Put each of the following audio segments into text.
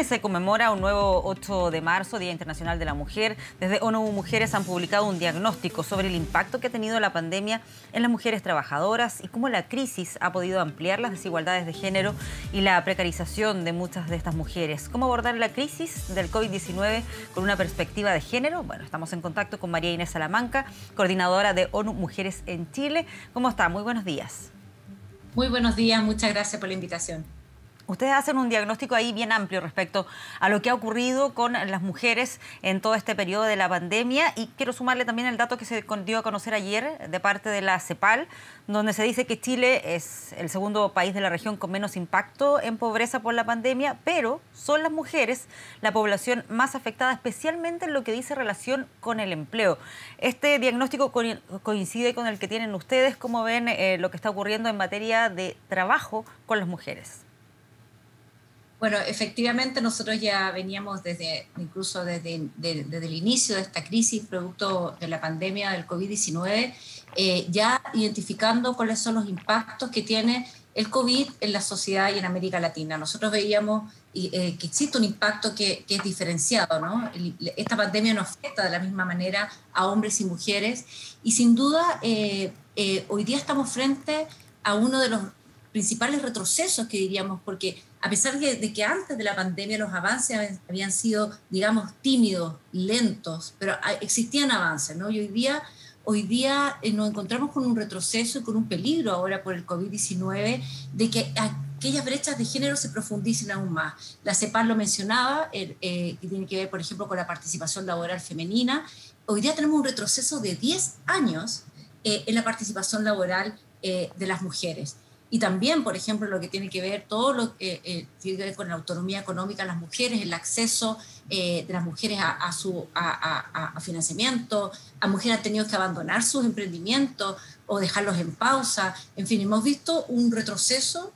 Se conmemora un nuevo 8 de marzo, Día Internacional de la Mujer. Desde ONU Mujeres han publicado un diagnóstico sobre el impacto que ha tenido la pandemia en las mujeres trabajadoras y cómo la crisis ha podido ampliar las desigualdades de género y la precarización de muchas de estas mujeres. ¿Cómo abordar la crisis del COVID-19 con una perspectiva de género? Bueno, estamos en contacto con María Inés Salamanca, coordinadora de ONU Mujeres en Chile. ¿Cómo está? Muy buenos días. Muy buenos días, muchas gracias por la invitación. Ustedes hacen un diagnóstico ahí bien amplio respecto a lo que ha ocurrido con las mujeres en todo este periodo de la pandemia, y quiero sumarle también el dato que se dio a conocer ayer de parte de la CEPAL, donde se dice que Chile es el segundo país de la región con menos impacto en pobreza por la pandemia, pero son las mujeres la población más afectada, especialmente en lo que dice relación con el empleo. Este diagnóstico coincide con el que tienen ustedes. ¿Cómo ven lo que está ocurriendo en materia de trabajo con las mujeres? Bueno, efectivamente nosotros ya veníamos incluso desde el inicio de esta crisis, producto de la pandemia del COVID-19, ya identificando cuáles son los impactos que tiene el COVID en la sociedad y en América Latina. Nosotros veíamos que existe un impacto que es diferenciado, ¿no? Esta pandemia no afecta de la misma manera a hombres y mujeres, y sin duda hoy día estamos frente a uno de los principales retrocesos, que diríamos, porque a pesar de que antes de la pandemia los avances habían sido, digamos, tímidos, lentos, pero existían avances, ¿no? Y hoy día nos encontramos con un retroceso y con un peligro ahora por el COVID-19 de que aquellas brechas de género se profundicen aún más. La CEPAL lo mencionaba, que tiene que ver, por ejemplo, con la participación laboral femenina. Hoy día tenemos un retroceso de 10 años en la participación laboral de las mujeres. Y también, por ejemplo, lo que tiene que ver todo lo que tiene que ver con la autonomía económica de las mujeres, el acceso de las mujeres a financiamiento. A mujeres han tenido que abandonar sus emprendimientos o dejarlos en pausa. En fin, hemos visto un retroceso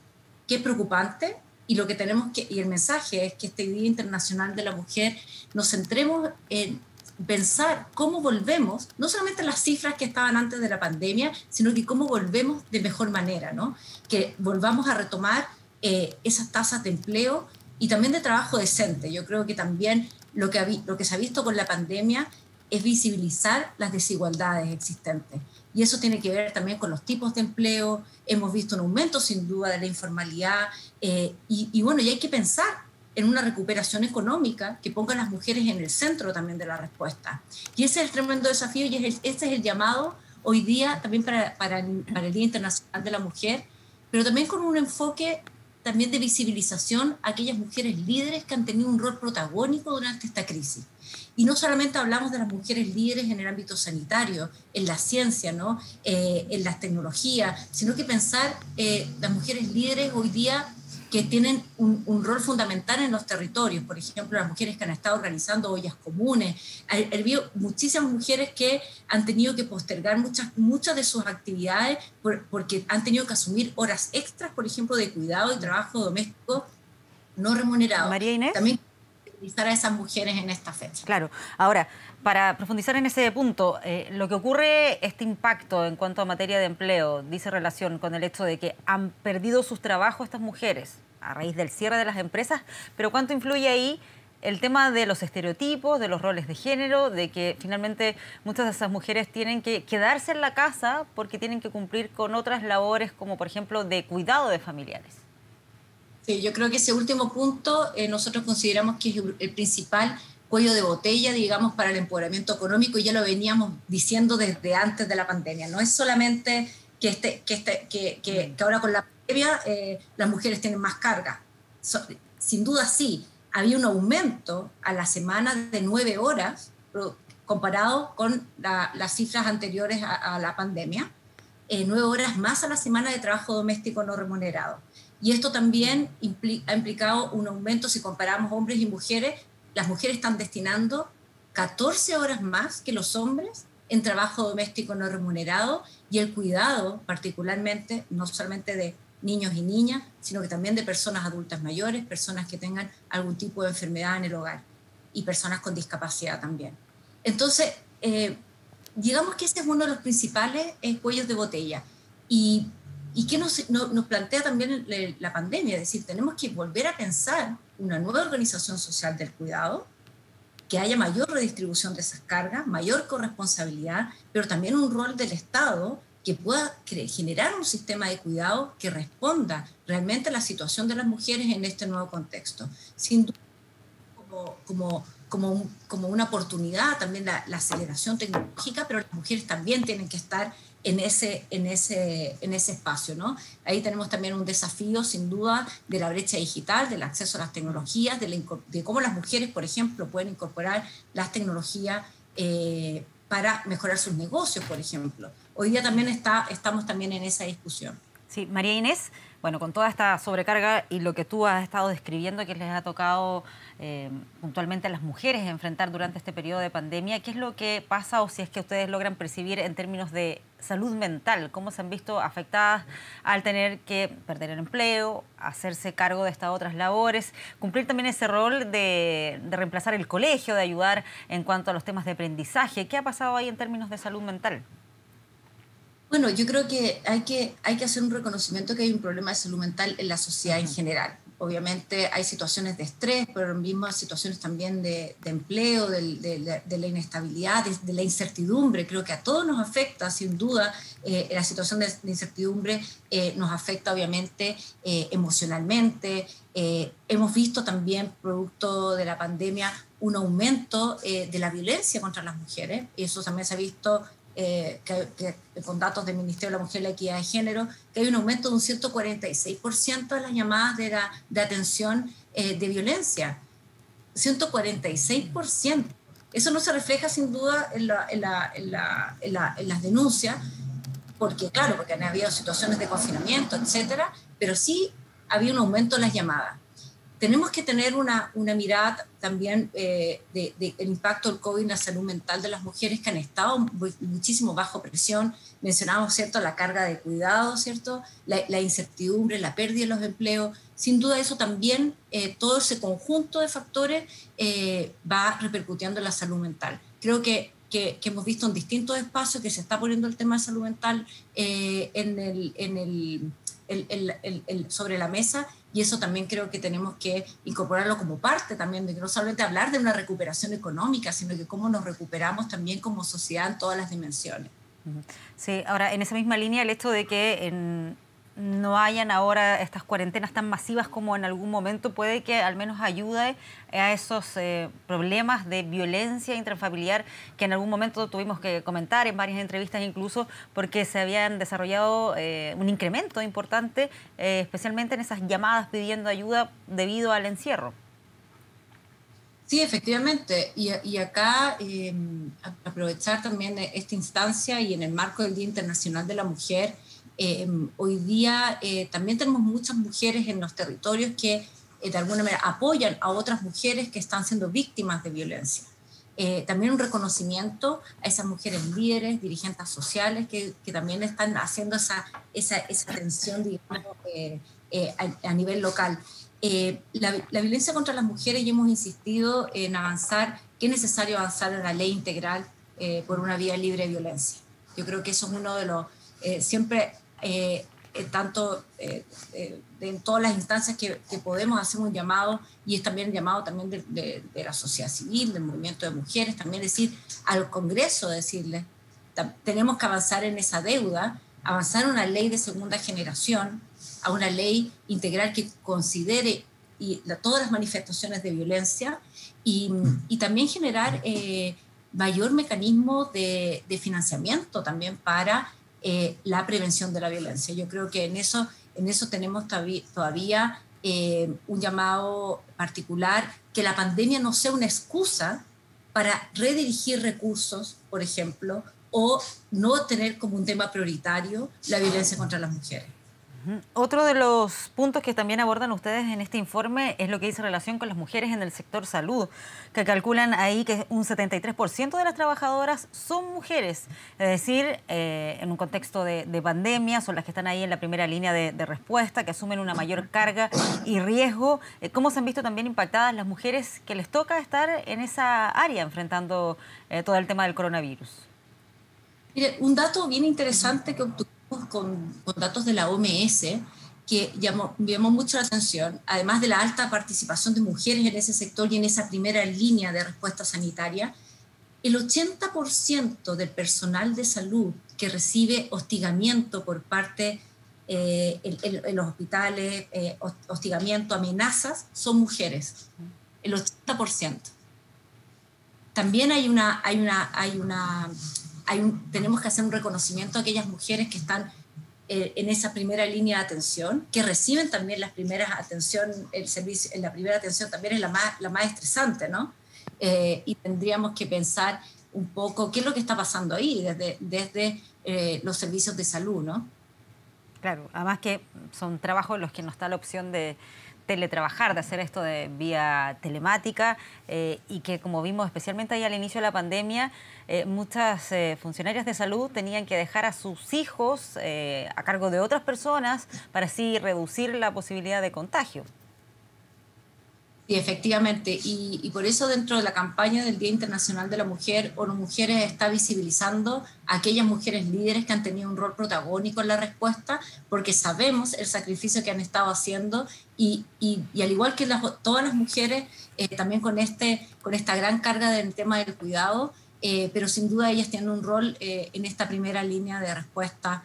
que es preocupante, y lo que tenemos y el mensaje es que este Día Internacional de la Mujer nos centremos en pensar cómo volvemos, no solamente las cifras que estaban antes de la pandemia, sino que cómo volvemos de mejor manera, ¿no? Que volvamos a retomar esas tasas de empleo y también de trabajo decente. Yo creo que también lo que se ha visto con la pandemia es visibilizar las desigualdades existentes. Y eso tiene que ver también con los tipos de empleo. Hemos visto un aumento sin duda de la informalidad y bueno, y hay que pensar en una recuperación económica que ponga a las mujeres en el centro también de la respuesta. Y ese es el tremendo desafío, y ese es el llamado hoy día también para el Día Internacional de la Mujer, pero también con un enfoque también de visibilización a aquellas mujeres líderes que han tenido un rol protagónico durante esta crisis. Y no solamente hablamos de las mujeres líderes en el ámbito sanitario, en la ciencia, ¿no? En las tecnologías, sino que pensar las mujeres líderes hoy día que tienen un rol fundamental en los territorios. Por ejemplo, las mujeres que han estado organizando ollas comunes. He habido muchísimas mujeres que han tenido que postergar muchas de sus actividades porque han tenido que asumir horas extras, por ejemplo, de cuidado y trabajo doméstico no remunerado. María Inés. También utilizar a esas mujeres en esta fecha. Claro. Ahora, para profundizar en ese punto, lo que ocurre, este impacto en cuanto a materia de empleo, dice relación con el hecho de que han perdido sus trabajos estas mujeres a raíz del cierre de las empresas, pero ¿cuánto influye ahí el tema de los estereotipos, de los roles de género, de que finalmente muchas de esas mujeres tienen que quedarse en la casa porque tienen que cumplir con otras labores, como por ejemplo de cuidado de familiares? Sí, yo creo que ese último punto nosotros consideramos que es el principal cuello de botella, digamos, para el empoderamiento económico, y ya lo veníamos diciendo desde antes de la pandemia. No es solamente que ahora con la pandemia las mujeres tienen más carga. Sin duda sí, había un aumento a la semana de 9 horas comparado con las cifras anteriores a la pandemia, 9 horas más a la semana de trabajo doméstico no remunerado. Y esto también ha implicado un aumento. Si comparamos hombres y mujeres, las mujeres están destinando 14 horas más que los hombres en trabajo doméstico no remunerado, y el cuidado, particularmente, no solamente de niños y niñas, sino que también de personas adultas mayores, personas que tengan algún tipo de enfermedad en el hogar, y personas con discapacidad también. Entonces, digamos que ese es uno de los principales cuellos de botella. Y ¿Y qué nos plantea también la pandemia? Es decir, tenemos que volver a pensar una nueva organización social del cuidado, que haya mayor redistribución de esas cargas, mayor corresponsabilidad, pero también un rol del Estado que pueda generar un sistema de cuidado que responda realmente a la situación de las mujeres en este nuevo contexto. Sin duda, como una oportunidad también la aceleración tecnológica, pero las mujeres también tienen que estar en ese espacio, ¿no? Ahí tenemos también un desafío, sin duda, de la brecha digital, del acceso a las tecnologías, de cómo las mujeres, por ejemplo, pueden incorporar las tecnologías para mejorar sus negocios, por ejemplo. Hoy día también estamos también en esa discusión. Sí, María Inés, bueno, con toda esta sobrecarga y lo que tú has estado describiendo que les ha tocado puntualmente a las mujeres enfrentar durante este periodo de pandemia, ¿qué es lo que pasa o si es que ustedes logran percibir en términos de salud mental? ¿Cómo se han visto afectadas al tener que perder el empleo, hacerse cargo de estas otras labores, cumplir también ese rol de reemplazar el colegio, de ayudar en cuanto a los temas de aprendizaje? ¿Qué ha pasado ahí en términos de salud mental? Bueno, yo creo que hay que hacer un reconocimiento que hay un problema de salud mental en la sociedad en general. Obviamente hay situaciones de estrés, pero mismas situaciones también de empleo, de la inestabilidad, de la incertidumbre. Creo que a todos nos afecta, sin duda, la situación de incertidumbre nos afecta obviamente emocionalmente. Hemos visto también, producto de la pandemia, un aumento de la violencia contra las mujeres, y eso también se ha visto con datos del Ministerio de la Mujer y la Equidad de Género, que hay un aumento de un 146% de las llamadas de atención de violencia. 146%. Eso no se refleja sin duda en las denuncias, porque claro, porque han habido situaciones de confinamiento, etcétera, pero sí había un aumento en las llamadas. Tenemos que tener una mirada también del impacto del COVID en la salud mental de las mujeres que han estado muchísimo bajo presión. Mencionamos, ¿cierto?, la carga de cuidado, ¿cierto?, la incertidumbre, la pérdida de los empleos. Sin duda eso también, todo ese conjunto de factores va repercutiendo en la salud mental. Creo que hemos visto en distintos espacios que se está poniendo el tema de salud mental sobre la mesa, y eso también creo que tenemos que incorporarlo como parte también de que no solamente hablar de una recuperación económica, sino que cómo nos recuperamos también como sociedad en todas las dimensiones. Sí, ahora en esa misma línea el hecho de que no hayan ahora estas cuarentenas tan masivas como en algún momento puede que al menos ayude a esos problemas de violencia intrafamiliar que en algún momento tuvimos que comentar en varias entrevistas incluso porque se habían desarrollado un incremento importante, especialmente en esas llamadas pidiendo ayuda debido al encierro. Sí, efectivamente. Y acá aprovechar también esta instancia y en el marco del Día Internacional de la Mujer, hoy día también tenemos muchas mujeres en los territorios que de alguna manera apoyan a otras mujeres que están siendo víctimas de violencia. También un reconocimiento a esas mujeres líderes, dirigentes sociales que también están haciendo esa atención, digamos, a nivel local. La violencia contra las mujeres, y hemos insistido en avanzar, que es necesario avanzar en la ley integral por una vía libre de violencia. Yo creo que eso es uno de los, siempre, tanto en todas las instancias que podemos hacer un llamado, y es también el llamado también de la sociedad civil, del movimiento de mujeres, también decir al Congreso, decirle, tenemos que avanzar en esa deuda, avanzar en una ley de segunda generación, a una ley integral que considere todas las manifestaciones de violencia y también generar mayor mecanismo de financiamiento también para la prevención de la violencia. Yo creo que en eso tenemos todavía un llamado particular, que la pandemia no sea una excusa para redirigir recursos, por ejemplo, o no tener como un tema prioritario la violencia contra las mujeres. Otro de los puntos que también abordan ustedes en este informe es lo que dice relación con las mujeres en el sector salud, que calculan ahí que un 73% de las trabajadoras son mujeres, es decir, en un contexto de pandemia, son las que están ahí en la primera línea de respuesta, que asumen una mayor carga y riesgo. ¿Cómo se han visto también impactadas las mujeres que les toca estar en esa área enfrentando todo el tema del coronavirus? Mire, un dato bien interesante que obtuvimos con datos de la OMS que llamó mucho la atención, además de la alta participación de mujeres en ese sector y en esa primera línea de respuesta sanitaria. El 80% del personal de salud que recibe hostigamiento por parte en los hospitales, hostigamiento, amenazas, son mujeres. El 80%. También tenemos que hacer un reconocimiento a aquellas mujeres que están en esa primera línea de atención, que reciben también las primeras atención, el servicio, en la primera atención también es la más estresante, ¿no? Y tendríamos que pensar un poco qué es lo que está pasando ahí desde los servicios de salud, ¿no? Claro, además que son trabajos en los que no está la opción de teletrabajar, de hacer esto de vía telemática y que, como vimos especialmente ahí al inicio de la pandemia, muchas funcionarias de salud tenían que dejar a sus hijos a cargo de otras personas para así reducir la posibilidad de contagio. Sí, efectivamente, y por eso dentro de la campaña del Día Internacional de la Mujer, ONU Mujeres está visibilizando a aquellas mujeres líderes que han tenido un rol protagónico en la respuesta, porque sabemos el sacrificio que han estado haciendo y al igual que todas las mujeres, también con esta gran carga del tema del cuidado, pero sin duda ellas tienen un rol en esta primera línea de respuesta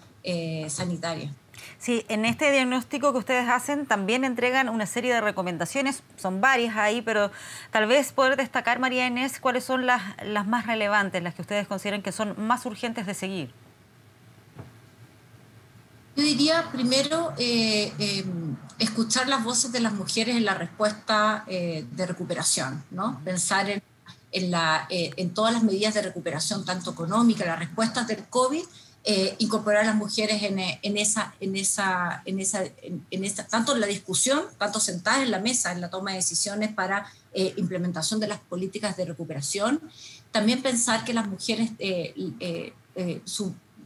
sanitaria. Sí, en este diagnóstico que ustedes hacen también entregan una serie de recomendaciones, son varias ahí, pero tal vez poder destacar, María Inés, cuáles son las más relevantes, las que ustedes consideran que son más urgentes de seguir. Yo diría primero escuchar las voces de las mujeres en la respuesta de recuperación, ¿no? Pensar en todas las medidas de recuperación, tanto económica, las respuestas del COVID, incorporar a las mujeres tanto en la discusión, tanto sentadas en la mesa, en la toma de decisiones para implementación de las políticas de recuperación. También pensar que las mujeres,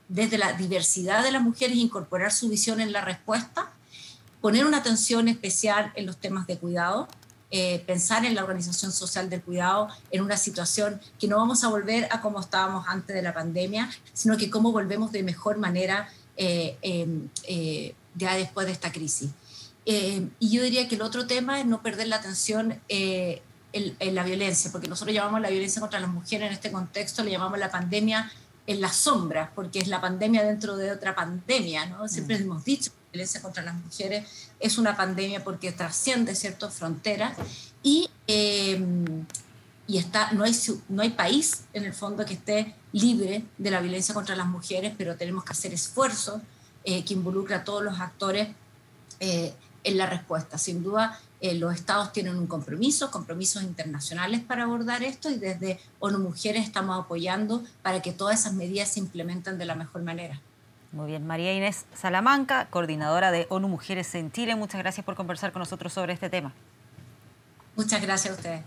desde la diversidad de las mujeres, incorporar su visión en la respuesta, poner una atención especial en los temas de cuidado, pensar en la organización social del cuidado en una situación que no vamos a volver a como estábamos antes de la pandemia, sino que cómo volvemos de mejor manera ya después de esta crisis. Y yo diría que el otro tema es no perder la atención en la violencia, porque nosotros llamamos la violencia contra las mujeres en este contexto, le llamamos la pandemia en las sombras, porque es la pandemia dentro de otra pandemia, ¿no? Siempre hemos dicho que la violencia contra las mujeres es una pandemia porque trasciende ciertas fronteras y no hay país en el fondo que esté libre de la violencia contra las mujeres, pero tenemos que hacer esfuerzos que involucran a todos los actores en la respuesta. Sin duda, los estados tienen compromisos internacionales para abordar esto y desde ONU Mujeres estamos apoyando para que todas esas medidas se implementen de la mejor manera. Muy bien, María Inés Salamanca, coordinadora de ONU Mujeres en Chile, muchas gracias por conversar con nosotros sobre este tema. Muchas gracias a ustedes.